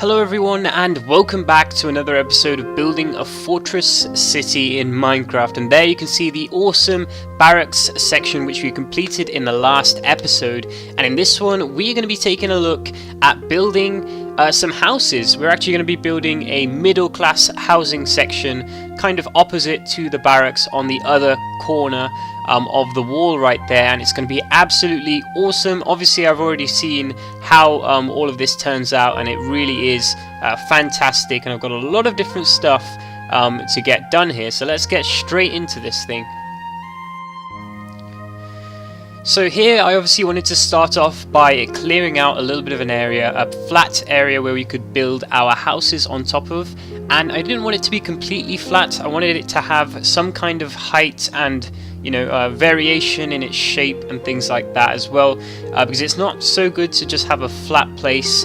Hello everyone and welcome back to another episode of Building a Fortress City in Minecraft, and there you can see the awesome barracks section which we completed in the last episode. And in this one we're going to be taking a look at building some houses. We're actually going to be building a middle class housing section kind of opposite to the barracks on the other corner of the wall right there, and it's going to be absolutely awesome. Obviously I've already seen how all of this turns out, and it really is fantastic, and I've got a lot of different stuff to get done here, so let's get straight into this thing. So here I obviously wanted to start off by clearing out a little bit of an area, a flat area where we could build our houses on top of, and I didn't want it to be completely flat. I wanted it to have some kind of height and variation in its shape and things like that as well, because it's not so good to just have a flat place.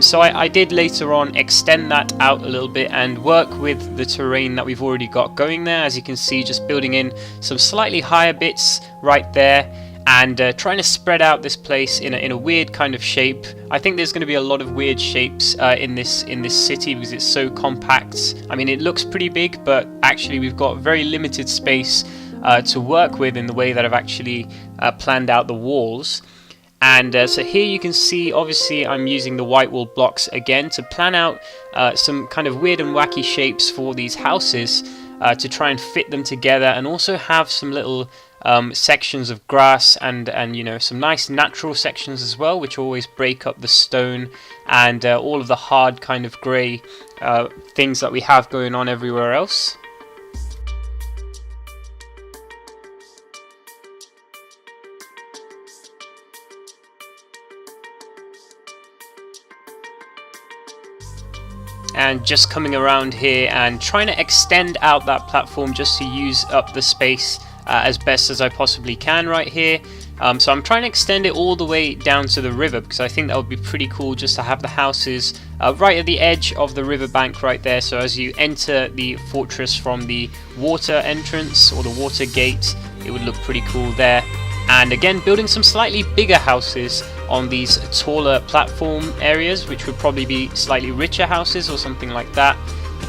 So I did later on extend that out a little bit and work with the terrain that we've already got going there. As you can see, just building in some slightly higher bits right there, and trying to spread out this place in a weird kind of shape. I think there's going to be a lot of weird shapes in this city because it's so compact. I mean, it looks pretty big, but actually we've got very limited space to work with in the way that I've actually planned out the walls. And so here you can see, obviously I'm using the white wall blocks again to plan out some kind of weird and wacky shapes for these houses, to try and fit them together, and also have some little sections of grass and some nice natural sections as well, which always break up the stone and all of the hard kind of grey things that we have going on everywhere else. And just coming around here and trying to extend out that platform just to use up the space as best as I possibly can right here. So I'm trying to extend it all the way down to the river, because I think that would be pretty cool just to have the houses right at the edge of the river bank right there. So as you enter the fortress from the water entrance or the water gate, it would look pretty cool there. And again, building some slightly bigger houses on these taller platform areas, which would probably be slightly richer houses or something like that.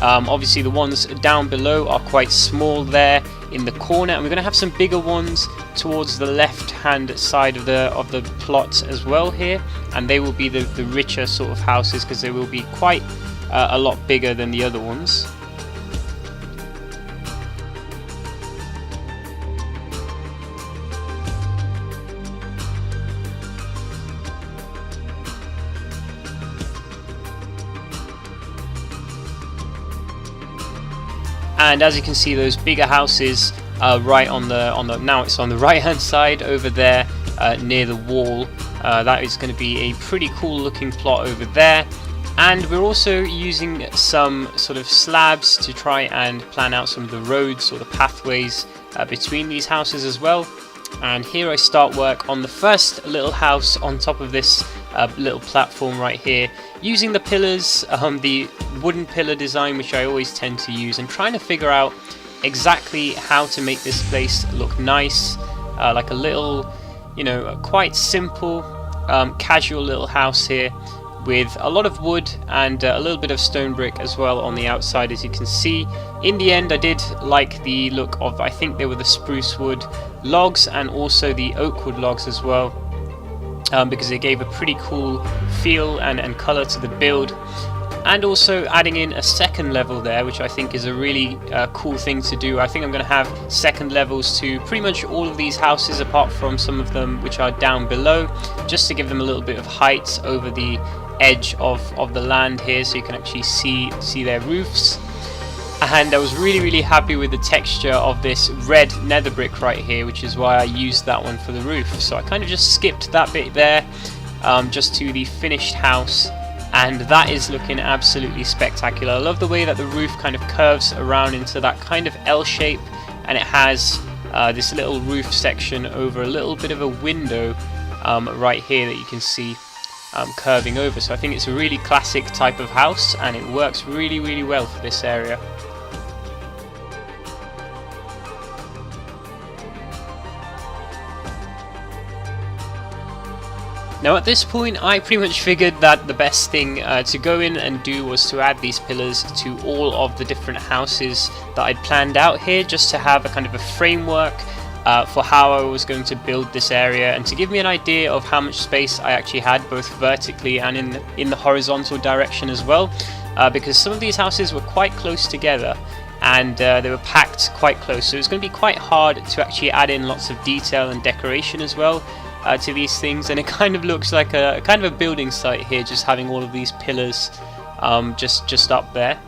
Obviously the ones down below are quite small there in the corner, and we're going to have some bigger ones towards the left hand side of the plot as well here, and they will be the richer sort of houses because they will be quite a lot bigger than the other ones. And as you can see, those bigger houses right on the now it's on the right hand side over there near the wall. That is going to be a pretty cool looking plot over there. And we're also using some sort of slabs to try and plan out some of the roads or the pathways between these houses as well. And here I start work on the first little house on top of this little platform right here, using the pillars, the wooden pillar design which I always tend to use, and trying to figure out exactly how to make this place look nice, like a little, quite simple, casual little house here with a lot of wood and a little bit of stone brick as well on the outside, as you can see. In the end I did like the look of, I think they were the spruce wood logs and also the oak wood logs as well, because it gave a pretty cool feel and colour to the build. And also adding in a second level there, which I think is a really cool thing to do. I think I'm going to have second levels to pretty much all of these houses, apart from some of them which are down below, just to give them a little bit of height over the edge of the land here, so you can actually see their roofs. And I was really happy with the texture of this red nether brick right here, which is why I used that one for the roof. So I kind of just skipped that bit there, just to the finished house, and that is looking absolutely spectacular. I love the way that the roof kind of curves around into that kind of L shape, and it has this little roof section over a little bit of a window right here that you can see curving over. So I think it's a really classic type of house, and it works really well for this area. Now at this point I pretty much figured that the best thing to go in and do was to add these pillars to all of the different houses that I'd planned out here, just to have a kind of a framework for how I was going to build this area, and to give me an idea of how much space I actually had both vertically and in the horizontal direction as well, because some of these houses were quite close together and they were packed quite close, so it's going to be quite hard to actually add in lots of detail and decoration as well to these things. And it kind of looks like a kind of a building site here, just having all of these pillars just up there.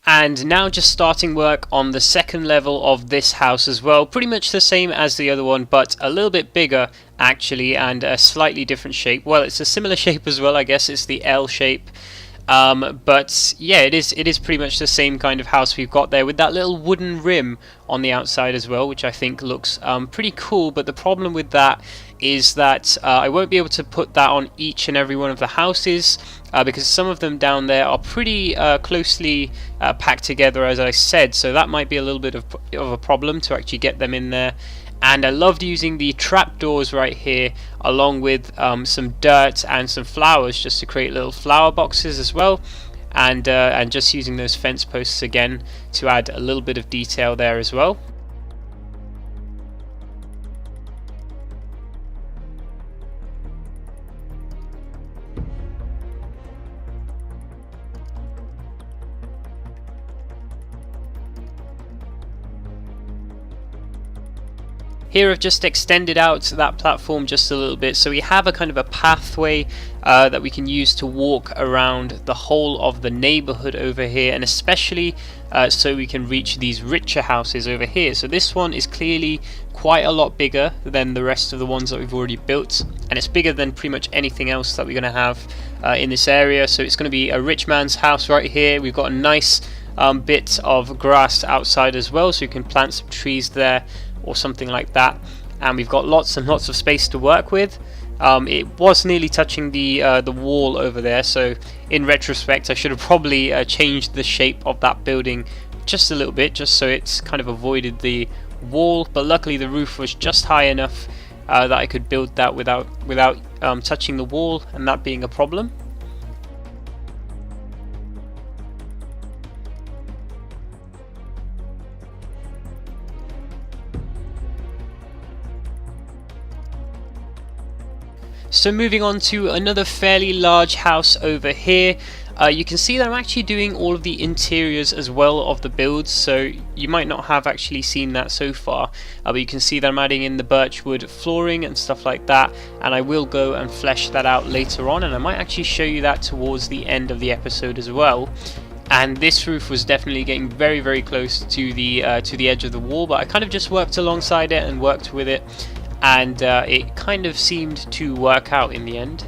And now just starting work on the second level of this house as well, pretty much the same as the other one, but a little bit bigger actually, and a slightly different shape. Well, it's a similar shape as well, I guess it's the L shape, but yeah, it is pretty much the same kind of house we've got there, with that little wooden rim on the outside as well, which I think looks pretty cool. But the problem with that is that I won't be able to put that on each and every one of the houses, because some of them down there are pretty closely packed together, as I said, so that might be a little bit of a problem to actually get them in there. And I loved using the trapdoors right here, along with some dirt and some flowers, just to create little flower boxes as well, and just using those fence posts again to add a little bit of detail there as well. Here I've just extended out that platform just a little bit, so we have a kind of a pathway that we can use to walk around the whole of the neighborhood over here, and especially so we can reach these richer houses over here. So this one is clearly quite a lot bigger than the rest of the ones that we've already built, and it's bigger than pretty much anything else that we're going to have in this area. So it's going to be a rich man's house right here. We've got a nice bit of grass outside as well, so you can plant some trees there or something like that, and we've got lots and lots of space to work with. It was nearly touching the wall over there, so in retrospect I should have probably changed the shape of that building just a little bit, just so it's kind of avoided the wall, but luckily the roof was just high enough that I could build that without touching the wall and that being a problem. So moving on to another fairly large house over here, you can see that I'm actually doing all of the interiors as well of the builds, so you might not have actually seen that so far, but you can see that I'm adding in the birchwood flooring and stuff like that, and I will go and flesh that out later on, and I might actually show you that towards the end of the episode as well. And this roof was definitely getting very, very close to the edge of the wall, but I kind of just worked alongside it and worked with it, and it kind of seemed to work out in the end.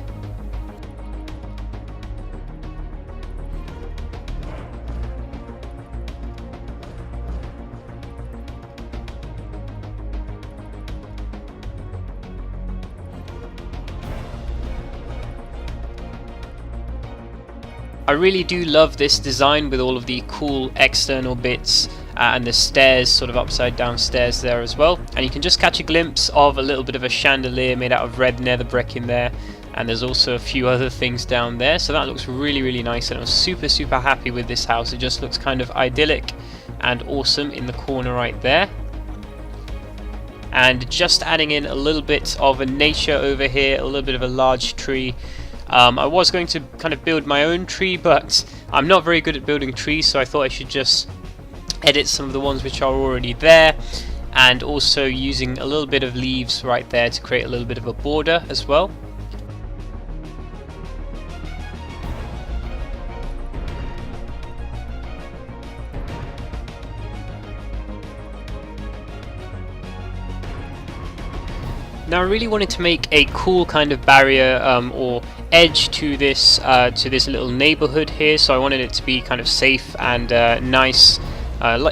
I really do love this design with all of the cool external bits and the stairs, sort of upside down stairs there as well, and you can just catch a glimpse of a little bit of a chandelier made out of red nether brick in there, and there's also a few other things down there, so that looks really, really nice, and I was super happy with this house. It just looks kind of idyllic and awesome in the corner right there. And just adding in a little bit of a nature over here, a little bit of a large tree. I was going to kind of build my own tree, but I'm not very good at building trees, so I thought I should just edit some of the ones which are already there, and also using a little bit of leaves right there to create a little bit of a border as well. Now I really wanted to make a cool kind of barrier or edge to this little neighborhood here, so I wanted it to be kind of safe and nice.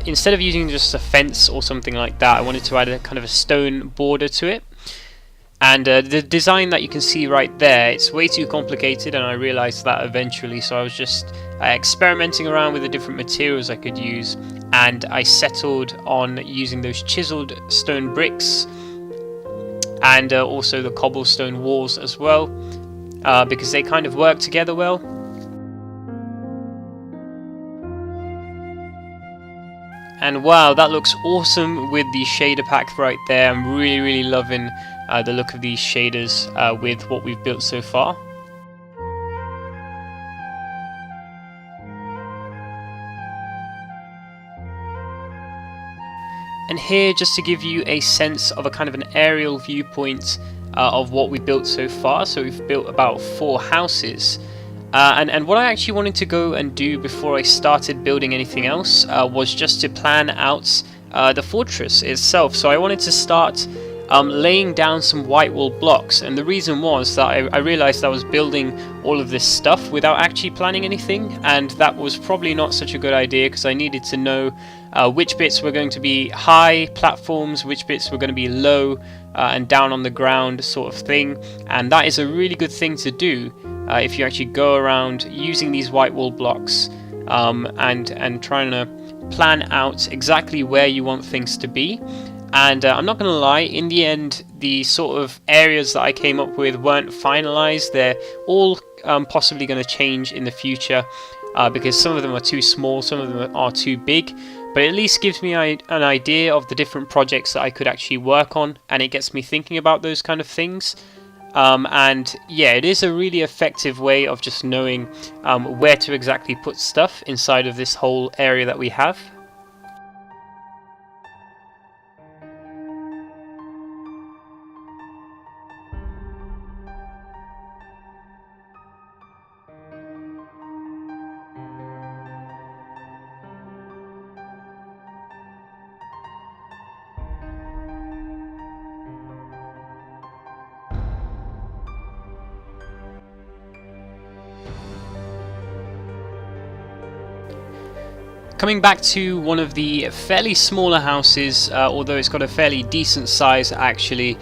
Instead of using just a fence or something like that, I wanted to add a kind of a stone border to it. And the design that you can see right there, it's way too complicated, and I realized that eventually, so I was just experimenting around with the different materials I could use, and I settled on using those chiseled stone bricks and also the cobblestone walls as well, because they kind of work together well. And wow, that looks awesome with the shader pack right there. I'm really loving the look of these shaders with what we've built so far. And here, just to give you a sense of a kind of an aerial viewpoint of what we built so far. So we've built about 4 houses. And what I actually wanted to go and do before I started building anything else was just to plan out the fortress itself. So I wanted to start laying down some white wall blocks, and the reason was that I realized I was building all of this stuff without actually planning anything, and that was probably not such a good idea, because I needed to know which bits were going to be high platforms, which bits were going to be low and down on the ground sort of thing. And that is a really good thing to do if you actually go around using these white wall blocks and trying to plan out exactly where you want things to be. And I'm not going to lie, in the end, the sort of areas that I came up with weren't finalized. They're all possibly going to change in the future because some of them are too small, some of them are too big. But it at least gives me an idea of the different projects that I could actually work on, and it gets me thinking about those kind of things. And yeah, it is a really effective way of just knowing where to exactly put stuff inside of this whole area that we have. Coming back to one of the fairly smaller houses, although it's got a fairly decent size actually,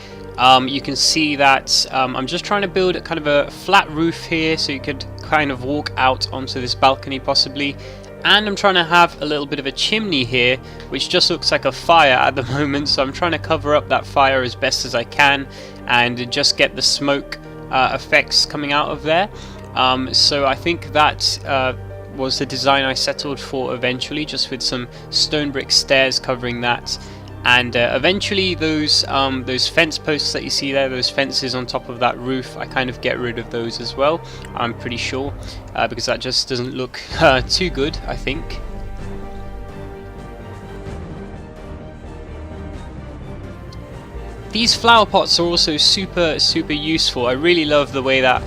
you can see that I'm just trying to build a kind of a flat roof here so you could kind of walk out onto this balcony possibly. And I'm trying to have a little bit of a chimney here, which just looks like a fire at the moment, so I'm trying to cover up that fire as best as I can and just get the smoke effects coming out of there. So I think that was the design I settled for eventually, just with some stone brick stairs covering that. And eventually those fence posts that you see there, those fences on top of that roof, I kind of get rid of those as well, I'm pretty sure, because that just doesn't look too good, I think. These flower pots are also super useful. I really love the way that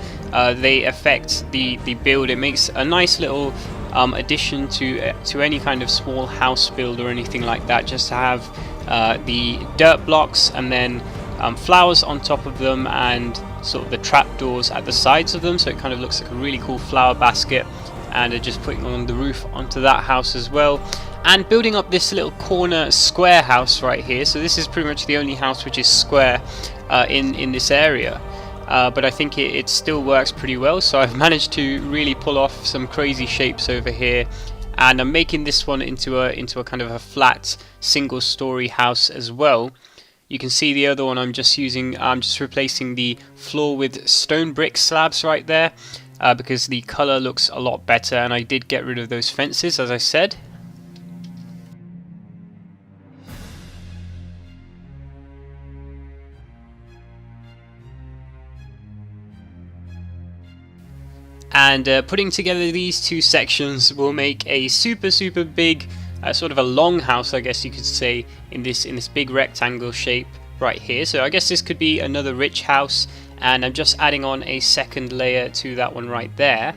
they affect the build. It makes a nice little addition to any kind of small house build or anything like that, just to have the dirt blocks and then flowers on top of them and sort of the trapdoors at the sides of them, so it kind of looks like a really cool flower basket. And just putting on the roof onto that house as well, and building up this little corner square house right here. So this is pretty much the only house which is square in this area, but I think it still works pretty well. So I've managed to really pull off some crazy shapes over here, and I'm making this one into a kind of a flat single-story house as well. You can see the other one I'm just replacing the floor with stone brick slabs right there, because the color looks a lot better, and I did get rid of those fences, as I said. And putting together these two sections will make a super big, sort of a long house, I guess you could say, in this big rectangle shape right here. So I guess this could be another rich house, and I'm just adding on a second layer to that one right there.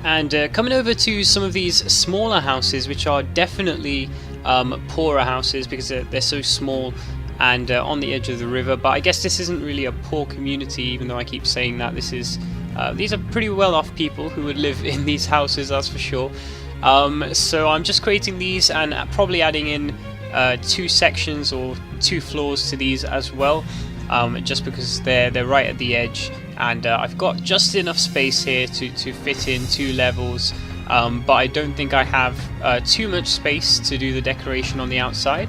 And coming over to some of these smaller houses, which are definitely poorer houses because they're so small and on the edge of the river. But I guess this isn't really a poor community, even though I keep saying that. These are pretty well-off people who would live in these houses, that's for sure. So I'm just creating these and probably adding in 2 sections or 2 floors to these as well, just because they're right at the edge, and I've got just enough space here to fit in 2 levels, but I don't think I have too much space to do the decoration on the outside.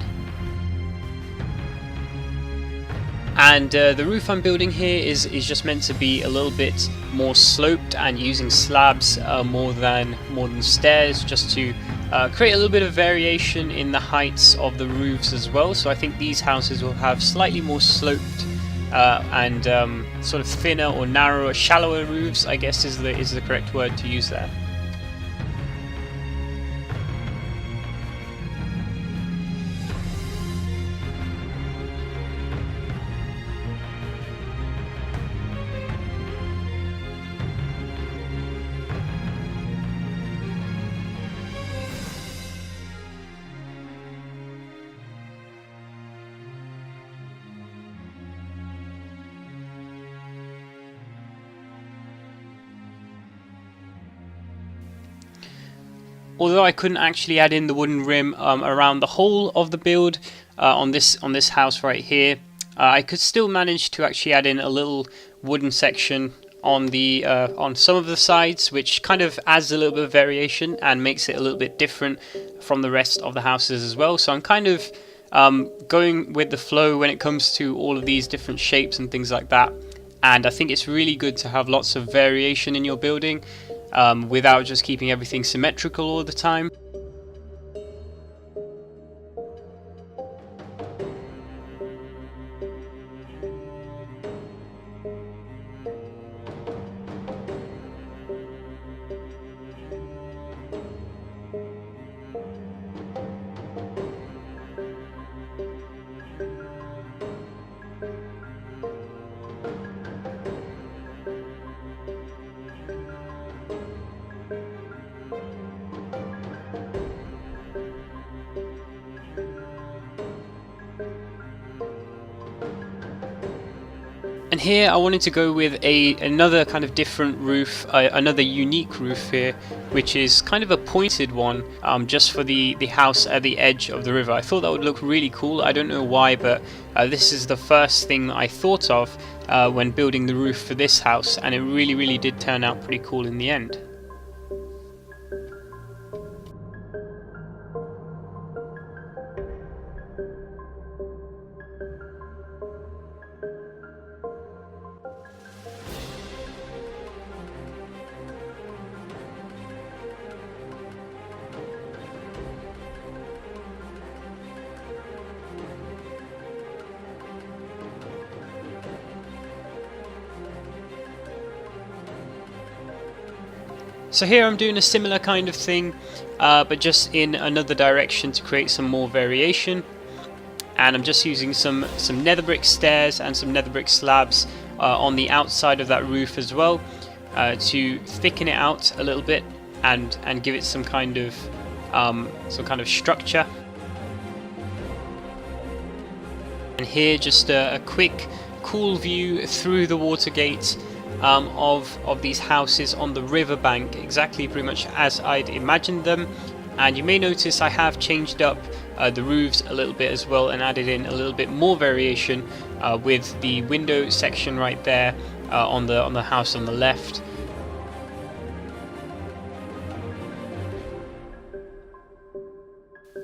And the roof I'm building here is just meant to be a little bit more sloped and using slabs more than stairs, just to create a little bit of variation in the heights of the roofs as well. So I think these houses will have slightly more sloped and sort of thinner or narrower, shallower roofs, I guess is the correct word to use there. Although I couldn't actually add in the wooden rim around the whole of the build on this house right here, I could still manage to actually add in a little wooden section on the on some of the sides, which kind of adds a little bit of variation and makes it a little bit different from the rest of the houses as well. So I'm kind of going with the flow when it comes to all of these different shapes and things like that. And I think it's really good to have lots of variation in your building, without just keeping everything symmetrical all the time. And here I wanted to go with another kind of different roof, another unique roof here, which is kind of a pointed one, just for the house at the edge of the river. I thought that would look really cool. I don't know why, but this is the first thing that I thought of when building the roof for this house, and it really did turn out pretty cool in the end. So here I'm doing a similar kind of thing, but just in another direction to create some more variation. And I'm just using some nether brick stairs and some nether brick slabs on the outside of that roof as well, to thicken it out a little bit and give it some kind of structure. And here just a quick cool view through the water gate of these houses on the riverbank, exactly pretty much as I'd imagined them. And you may notice I have changed up the roofs a little bit as well and added in a little bit more variation with the window section right there on the house on the left.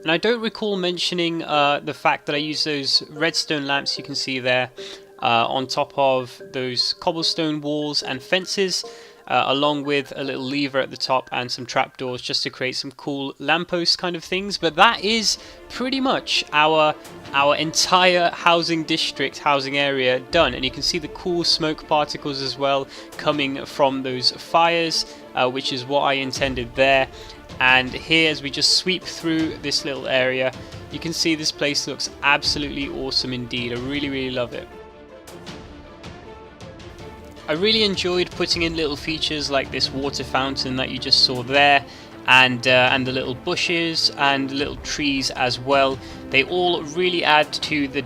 And I don't recall mentioning the fact that I use those redstone lamps you can see there on top of those cobblestone walls and fences, along with a little lever at the top and some trapdoors, just to create some cool lamppost kind of things. But that is pretty much our entire housing district, housing area done. And you can see the cool smoke particles as well coming from those fires, which is what I intended there. And here, as we just sweep through this little area, you can see this place looks absolutely awesome indeed. I really love it. I really enjoyed putting in little features like this water fountain that you just saw there, and the little bushes and little trees as well. They all really add to the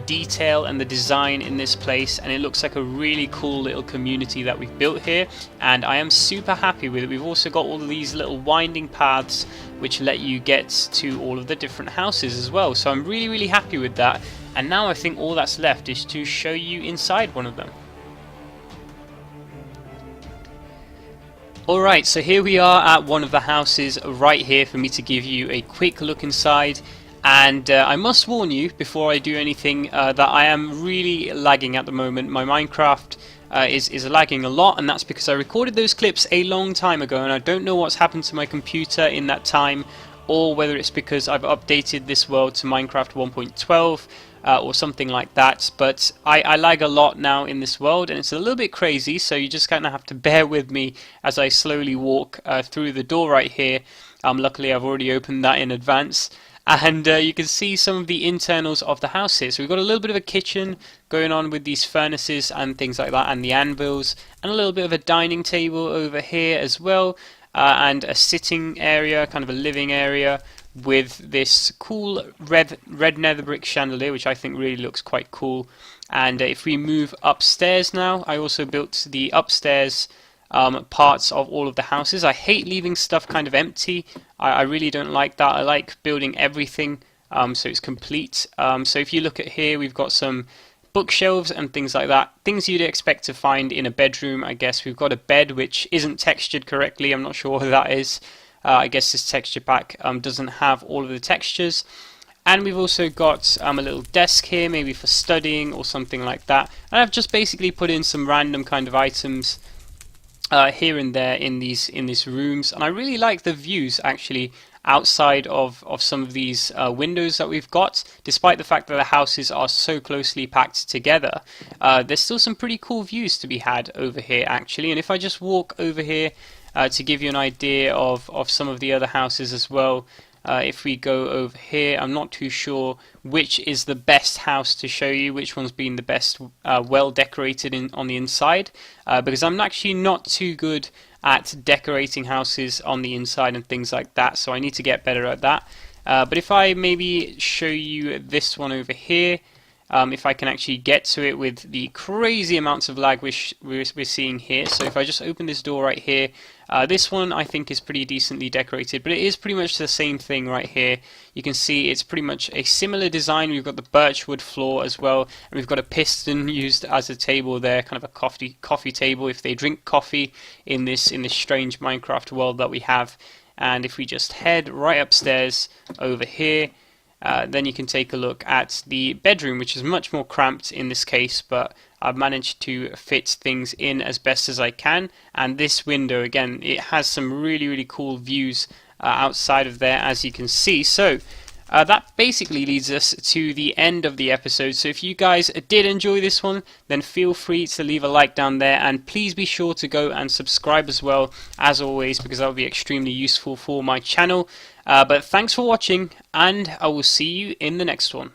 detail and the design in this place, and it looks like a really cool little community that we've built here, and I am super happy with it. We've also got all of these little winding paths which let you get to all of the different houses as well, so I'm really happy with that. And now I think all that's left is to show you inside one of them. Alright, so here we are at one of the houses right here for me to give you a quick look inside. And I must warn you before I do anything that I am really lagging at the moment. My Minecraft is lagging a lot, and that's because I recorded those clips a long time ago, and I don't know what's happened to my computer in that time, or whether it's because I've updated this world to Minecraft 1.12 or something like that. But I lag a lot now in this world, and it's a little bit crazy, so you just kind of have to bear with me as I slowly walk through the door right here. Luckily I've already opened that in advance. And you can see some of the internals of the house here. So we've got a little bit of a kitchen going on with these furnaces and things like that, and the anvils, and a little bit of a dining table over here as well, and a sitting area, kind of a living area, with this cool red nether brick chandelier, which I think really looks quite cool. And if we move upstairs now, I also built the upstairs parts of all of the houses. I hate leaving stuff kind of empty. I really don't like that. I like building everything so it's complete. So if you look at here, we've got some bookshelves and things like that, things you'd expect to find in a bedroom. I guess we've got a bed which isn't textured correctly. I'm not sure what that is. I guess this texture pack doesn't have all of the textures. And we've also got a little desk here, maybe for studying or something like that. And I've just basically put in some random kind of items here and there in these rooms, and I really like the views actually outside of some of these windows that we've got. Despite the fact that the houses are so closely packed together, there's still some pretty cool views to be had over here actually. And if I just walk over here to give you an idea of some of the other houses as well, if we go over here, I'm not too sure which is the best house to show you, which one's been the best well decorated on the inside, because I'm actually not too good at decorating houses on the inside and things like that, so I need to get better at that. But if I maybe show you this one over here, if I can actually get to it with the crazy amounts of lag we're seeing here. So if I just open this door right here, this one I think is pretty decently decorated, but it is pretty much the same thing right here. You can see it's pretty much a similar design. We've got the birchwood floor as well, and we've got a piston used as a table there, kind of a coffee table if they drink coffee in this strange Minecraft world that we have. And if we just head right upstairs over here, then you can take a look at the bedroom, which is much more cramped in this case, but I've managed to fit things in as best as I can. And this window, again, it has some really cool views outside of there, as you can see. So that basically leads us to the end of the episode. So if you guys did enjoy this one, then feel free to leave a like down there, and please be sure to go and subscribe as well, as always, because that will be extremely useful for my channel. But thanks for watching, and I will see you in the next one.